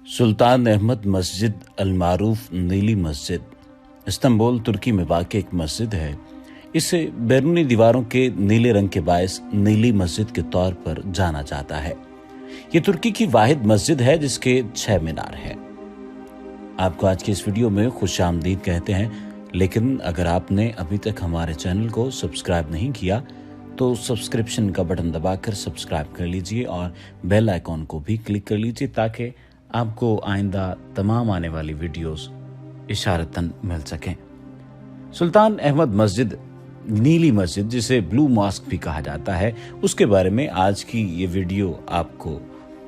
सुल्तान अहमद मस्जिद अल-मारूफ नीली मस्जिद इस्तांबुल तुर्की में वाक़ एक मस्जिद है। इसे बैरूनी दीवारों के नीले रंग के बायस नीली मस्जिद के तौर पर जाना जाता है। ये तुर्की की वाहिद मस्जिद है जिसके 6 मीनार हैं। आपको आज की इस वीडियो में खुशामदीद कहते हैं, लेकिन अगर आपने अभी तक हमारे चैनल को सब्सक्राइब नहीं किया तो सब्सक्रिप्शन का बटन दबाकर सब्सक्राइब कर लीजिए और बेल आइकॉन को भी क्लिक कर लीजिए ताकि आपको आइंदा तमाम आने वाली वीडियोस इशारतन मिल सकें। सुल्तान अहमद मस्जिद नीली मस्जिद, जिसे ब्लू मॉस्क भी कहा जाता है, उसके बारे में आज की ये वीडियो आपको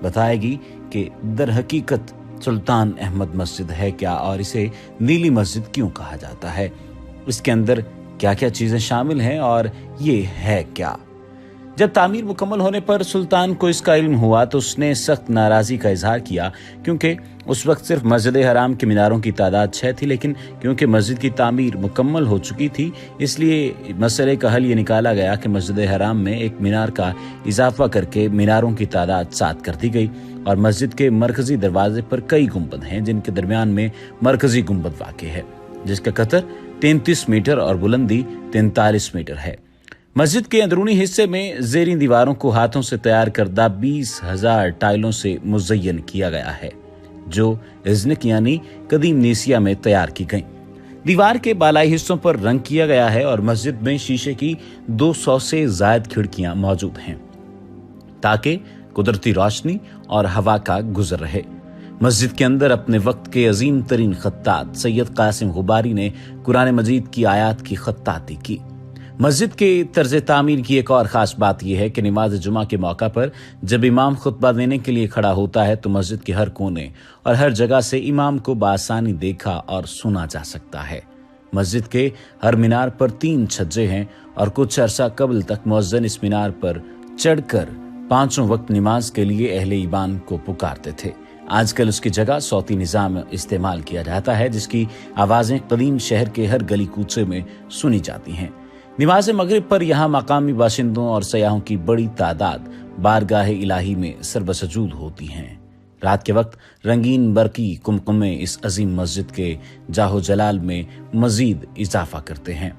बताएगी कि दर हकीकत सुल्तान अहमद मस्जिद है क्या और इसे नीली मस्जिद क्यों कहा जाता है, इसके अंदर क्या क्या चीज़ें शामिल हैं और ये है क्या। जब तामीर मुकम्मल होने पर सुल्तान को इसका इल्म हुआ तो उसने सख्त नाराज़गी का इजहार किया, क्योंकि उस वक्त सिर्फ मस्जिद हराम के मीनारों की तादाद 6 थी, लेकिन क्योंकि मस्जिद की तामीर मुकम्मल हो चुकी थी इसलिए मसले का हल ये निकाला गया कि मस्जिद हराम में एक मीनार का इजाफा करके मीनारों की तादाद 7 कर दी गई और मस्जिद के मरकजी दरवाजे पर कई गुंबद हैं जिनके दरमियान में मरकजी गुंबद वाक़ है जिसका कतर 33 मीटर और बुलंदी 43 मीटर है। मस्जिद के अंदरूनी हिस्से में ज़ेरी दीवारों को हाथों से तैयार करदा 20,000 टाइलों से मुज़य्यन किया गया है जो इज़्निक यानी कदीम नीसिया में तैयार की गई। दीवार के बालाई हिस्सों पर रंग किया गया है और मस्जिद में शीशे की 200 से ज़ायद खिड़कियां मौजूद हैं ताकि कुदरती रोशनी और हवा का गुजर रहे। मस्जिद के अंदर अपने वक्त के अजीम तरीन खत्तात सैयद कासिम गुबारी ने कुरान मजीद की आयात की खत्ताती की। मस्जिद के तर्ज तामीर की एक और ख़ास बात यह है कि नमाज जुमा के मौका पर जब इमाम खुतबा देने के लिए खड़ा होता है तो मस्जिद के हर कोने और हर जगह से इमाम को बासानी देखा और सुना जा सकता है। मस्जिद के हर मीनार पर 3 छज्जे हैं और कुछ अरसा कबल तक मुअज्जिन इस मीनार पर चढ़कर 5 वक्त नमाज के लिए अहले ईमान को पुकारते थे। आजकल उसकी जगह सौती निज़ाम इस्तेमाल किया जाता है जिसकी आवाज़ें कदीम शहर के हर गली कूचे में सुनी जाती हैं। नमाज मगरिब पर यहाँ मकामी बाशिंदों और सयाहों की बड़ी तादाद बारगाह इलाही में सरबसजूद होती हैं। रात के वक्त रंगीन बरकी कुमकुमे इस अजीम मस्जिद के जाहो जलाल में मजीद इजाफा करते हैं।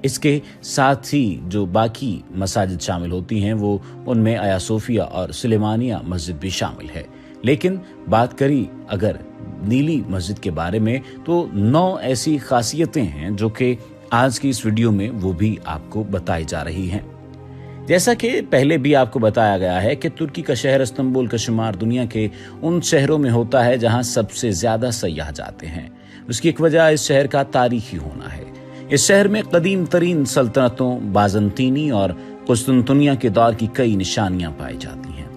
इसके साथ ही जो बाकी मसाजिद शामिल होती हैं वो उनमें आया सोफिया और सुलेमानिया मस्जिद भी शामिल है। लेकिन बात करी अगर नीली मस्जिद के बारे में तो 9 ऐसी खासियतें हैं जो कि आज की इस वीडियो में वो भी आपको बताई जा रही हैं। जैसा कि पहले भी आपको बताया गया है कि तुर्की का शहर इस्तांबुल का शुमार दुनिया के उन शहरों में होता है जहां सबसे ज्यादा सयाह जाते हैं। उसकी एक वजह इस शहर का तारीखी होना है। इस शहर में कदीम तरीन सल्तनतों बाज़ंतीनी और कुस्तुनतुनिया के दौर की कई निशानियां पाई जाती हैं।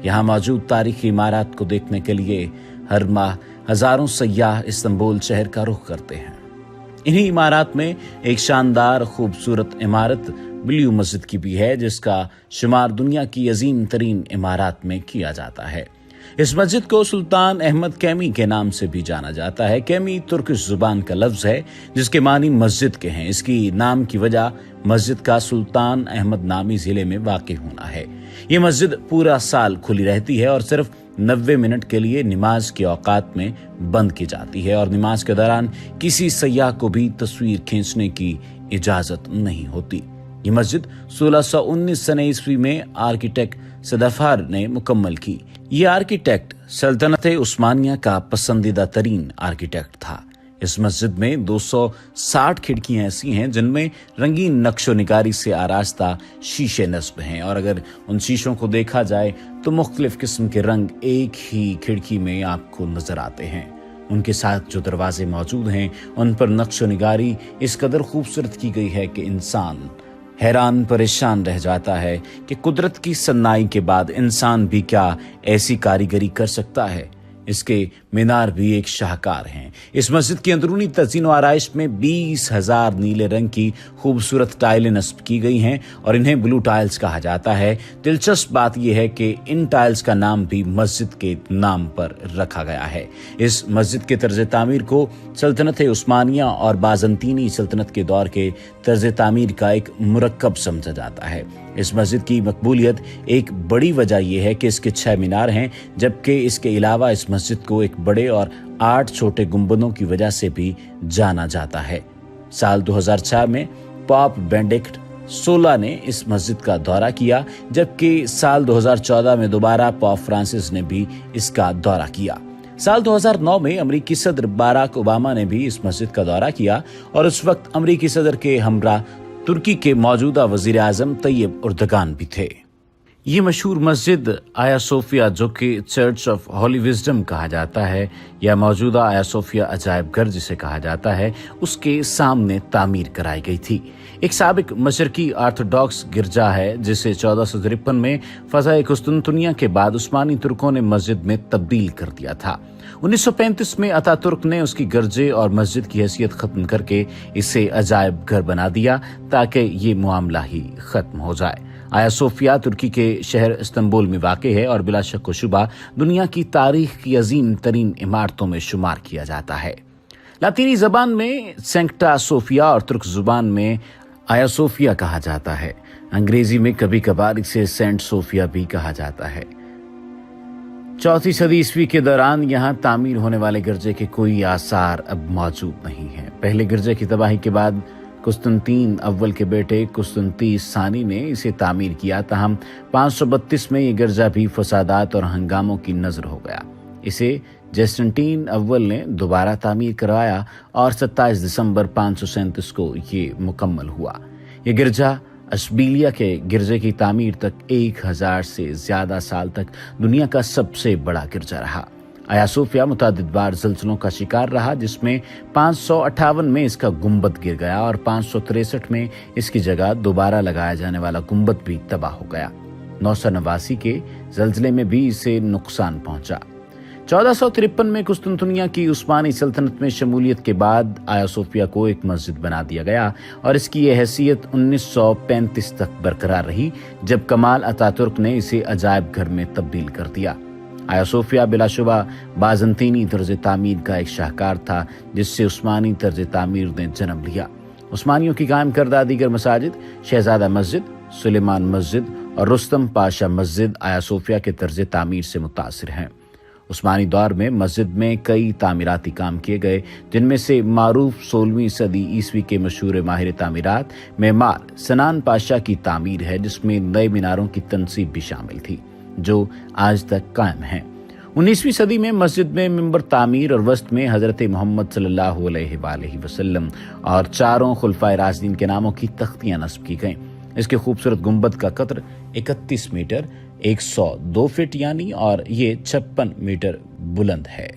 यहाँ मौजूद तारीखी इमारत को देखने के लिए हर माह हजारों सयाह इस्तांबुल शहर का रुख करते हैं। इन्हीं इमारत में एक शानदार खूबसूरत इमारत ब्लू मस्जिद की भी है जिसका शुमार दुनिया की अजीम तरीन इमारत में किया जाता है। इस मस्जिद को सुल्तान अहमद कैमी के नाम से भी जाना जाता है। कैमी तुर्किश जुबान का लफ्ज है जिसके मानी मस्जिद के हैं। इसकी नाम की वजह मस्जिद का सुल्तान अहमद नामी जिले में वाक़ होना है। ये मस्जिद पूरा साल खुली रहती है और सिर्फ 90 मिनट के लिए नमाज के औकात में बंद की जाती है और नमाज के दौरान किसी सयाह को भी तस्वीर खींचने की इजाजत नहीं होती। ये मस्जिद 1619 सने ईस्वी में आर्किटेक्ट सदफार ने मुकम्मल की। ये आर्किटेक्ट सल्तनत उस्मानिया का पसंदीदा तरीन आर्किटेक्ट था। इस मस्जिद में 260 खिड़कियां ऐसी हैं जिनमें रंगीन नक्शो निगारी से आरास्ता शीशे नस्ब हैं और अगर उन शीशों को देखा जाए तो मुख्तलिफ किस्म के रंग एक ही खिड़की में आपको नजर आते हैं। उनके साथ जो दरवाजे मौजूद हैं उन पर नक्शो निगारी इस कदर खूबसूरत की गई है कि इंसान हैरान परेशान रह जाता है कि कुदरत की सन्नाई के बाद इंसान भी क्या ऐसी कारीगरी कर सकता है। इसके मीनार भी एक शाहकार हैं। इस मस्जिद की अंदरूनी तज़ीन व आराइश में 20,000 नीले रंग की खूबसूरत टाइलें नस्ब की गई हैं और इन्हें ब्लू टाइल्स कहा जाता है। दिलचस्प बात यह है कि इन टाइल्स का नाम भी मस्जिद के नाम पर रखा गया है। इस मस्जिद के तर्ज तामीर को सल्तनत उस्मानिया और बाज़ंतीनी सल्तनत के दौर के तर्ज तामीर का एक मुरक्कब समझा जाता है। इस मस्जिद की मकबूलियत एक बड़ी वजह यह है कि इसके 6 मीनार हैं, जबकि इसके अलावा इस मस्जिद को एक बड़े और 8 छोटे गुंबदों की वजह से भी जाना जाता है। साल 2004 में पॉप बेनेडिक्ट 16 ने इस मस्जिद का दौरा किया, जबकि साल 2014 में दोबारा पॉप फ्रांसिस ने भी इसका दौरा किया। साल 2009 में अमेरिकी सदर बाराक ओबामा ने भी इस मस्जिद का दौरा किया और उस वक्त अमेरिकी सदर के हमरा तुर्की के मौजूदा वजीर आजम तैयब उर्दगान भी थे। ये मशहूर मस्जिद आया सोफिया, जो कि चर्च ऑफ हॉली विजडम कहा जाता है या मौजूदा आया सोफिया अजायब घर जिसे कहा जाता है, उसके सामने तामीर कराई गई थी। एक साबिक मशरकी ऑर्थोडॉक्स गिरजा है जिसे 1453 में फज़ाए कुस्तुनतुनिया के बाद उस्मानी तुर्कों ने मस्जिद में तब्दील कर दिया था। 1935 में अतातुर्क ने उसकी गिरजे और मस्जिद की हैसियत खत्म करके इसे अजायब घर बना दिया ताकि ये मामला ही खत्म हो जाए। आया सोफिया तुर्की के शहर इस्तांबुल में वाक़ है और बिला शक व शुबा दुनिया की तारीख की अजीम तरीन इमारतों में शुमार किया जाता है। लातीनी जबान में सेंक्टा सोफिया और तुर्क जुबान में आया सोफिया कहा जाता है। अंग्रेजी में कभी कभार इसे सेंट सोफिया भी कहा जाता है। 4वीं सदी ईस्वी के दौरान यहाँ तामीर होने वाले गिरजे के कोई आसार अब मौजूद नहीं है। पहले गिरजे की तबाही के बाद कुस्तुनतीन अव्वल के बेटे कुस्तुनतीस सानी ने इसे तामीर किया, ताहम 532 में ये गिरजा भी फसादात और हंगामों की नजर हो गया। इसे जेस्टनटीन अव्वल ने दोबारा तामीर करवाया और 27 दिसंबर 537 को ये मुकम्मल हुआ। ये गिरजा अशबीलिया के गिरजे की तामीर तक 1000 से ज्यादा साल तक दुनिया का सबसे बड़ा गिरजा रहा। आया सोफिया मुतादिद बार ज़ल्ज़लों का शिकार रहा, जिसमें 558 में इसका गुंबद गिर गया और 563 में इसकी जगह दोबारा लगाया जाने वाला गुंबद भी तबाह हो गया। 989 के ज़ल्ज़ले में भी इसे नुकसान पहुंचा। 1453 में कुस्तुनतुनिया की उस्मानी सल्तनत में शमूलियत के बाद आया सोफिया को एक मस्जिद बना दिया गया और इसकी यह हैसियत 1935 तक बरकरार रही, जब कमाल अतातुर्क ने इसे अजायब घर में तब्दील कर दिया। आया सोफिया बिलाशुबा बाज़ंतीनी तर्ज तामीर का एक शाहकार था, जिससे उस्मानी तर्ज तामीर ने जन्म लिया। उस्मानियों की कायम करदा दीगर मसाजिद शहजादा मस्जिद, सुलेमान मस्जिद और रुस्तम पाशा मस्जिद आया सोफिया के तर्ज तामीर से मुतासिर हैं। उस्मानी दौर में मस्जिद में कई तामीराती काम किए गए, जिनमें से मारूफ 16वीं सदी ईस्वी के मशहूर माहिर तामीरात मेमार सनान पाशा की तामीर है, जिसमें नए मीनारों की तनसीब भी शामिल थी जो आज तक कायम है। 19वीं सदी में मस्जिद में मिंबर तामीर और वस्त में हजरत मोहम्मद सल्लल्लाहु अलैहि वसल्लम और चारों खुलफाए राशिदीन के नामों की तख्तियां नस्ब की गईं। इसके खूबसूरत गुंबद का कतर 31 मीटर 102 फीट यानी और ये 56 मीटर बुलंद है।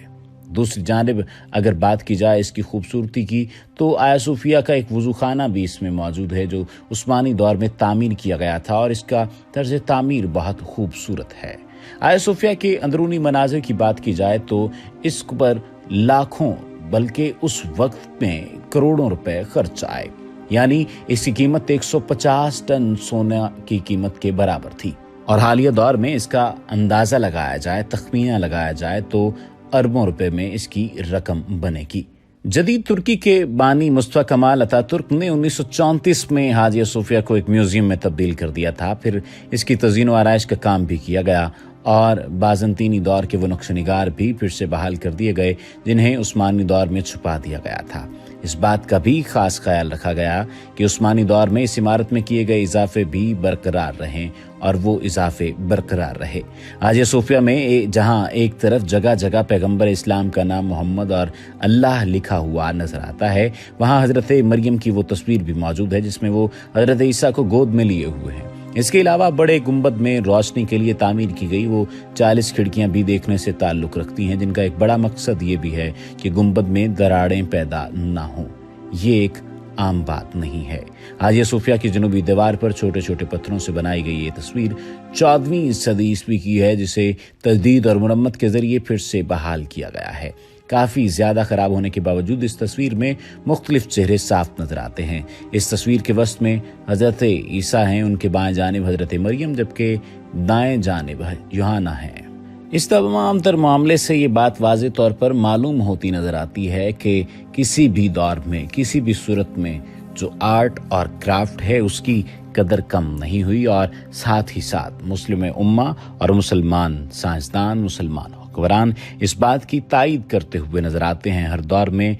दूसरी जानिब अगर बात की जाए इसकी खूबसूरती की, तो आया सोफिया का एक वजू खाना भी इसमें मौजूद है जो उस्मानी दौर में तामीर किया गया था और इसका तर्ज तामीर बहुत खूबसूरत है। आया सोफिया के अंदरूनी मनाजिर की बात की जाए तो इस पर लाखों बल्कि उस वक्त में करोड़ों रुपए खर्च आए, यानी इसकी कीमत 150 टन सोना की कीमत के बराबर थी। और हालिया दौर में इसका अंदाजा लगाया जाए, तखमीना लगाया जाए तो अरबों रुपए में इसकी रकम बनेगी। जदीद तुर्की के बानी मुस्तफा कमाल अतातुर्क ने 1934 में हाजिया सोफिया को एक म्यूजियम में तब्दील कर दिया था। फिर इसकी तज़ीन व आराइश का काम भी किया गया और बाज़ंतीनी दौर के वो नक्शनिगार भी फिर से बहाल कर दिए गए जिन्हें उस्मानी दौर में छुपा दिया गया था। इस बात का भी खास ख्याल रखा गया कि उस्मानी दौर में इस इमारत में किए गए इजाफे भी बरकरार रहें और वो इजाफे बरकरार रहे। हाजिया सोफिया में जहां एक तरफ जगह जगह पैगंबर इस्लाम का नाम मोहम्मद और अल्लाह लिखा हुआ नजर आता है, वहां हजरत मरियम की वो तस्वीर भी मौजूद है जिसमें वो हजरत ईसा को गोद में लिए हुए हैं। इसके अलावा बड़े गुंबद में रोशनी के लिए तामीर की गई वो 40 खिड़कियां भी देखने से ताल्लुक रखती हैं, जिनका एक बड़ा मकसद ये भी है कि गुंबद में दरारें पैदा ना हों। ये एक आम बात नहीं है। हाजिया सोफिया की जनूबी दीवार पर छोटे छोटे पत्थरों से बनाई गई ये तस्वीर 14वीं सदी ईस्वी की है, जिसे तजदीद और मुरम्मत के जरिए फिर से बहाल किया गया है। काफ़ी ज़्यादा ख़राब होने के बावजूद इस तस्वीर में मुख्तलिफ चेहरे साफ नजर आते हैं। इस तस्वीर के वस्त में हज़रत ईसा हैं, उनके बाएं जानिब हज़रत मरियम जबकि दाएं जानिब यूहन्ना हैं। इस तमाम तर मामले से ये बात वाज़े तौर पर मालूम होती नज़र आती है कि किसी भी दौर में किसी भी सूरत में जो आर्ट और क्राफ्ट है उसकी कदर कम नहीं हुई और साथ ही साथ मुस्लिम उम्मा और मुसलमान साइंसदान, मुसलमान حکمران اس بات کی تائید کرتے ہوئے نظر آتے ہیں ہر دور میں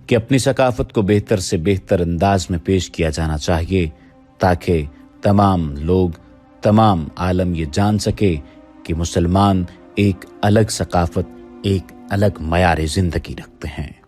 کہ اپنی ثقافت کو بہتر سے بہتر انداز میں پیش کیا جانا چاہیے تاکہ تمام لوگ، تمام عالم یہ جان سکے کہ مسلمان ایک الگ ثقافت، ایک الگ معیار زندگی رکھتے ہیں۔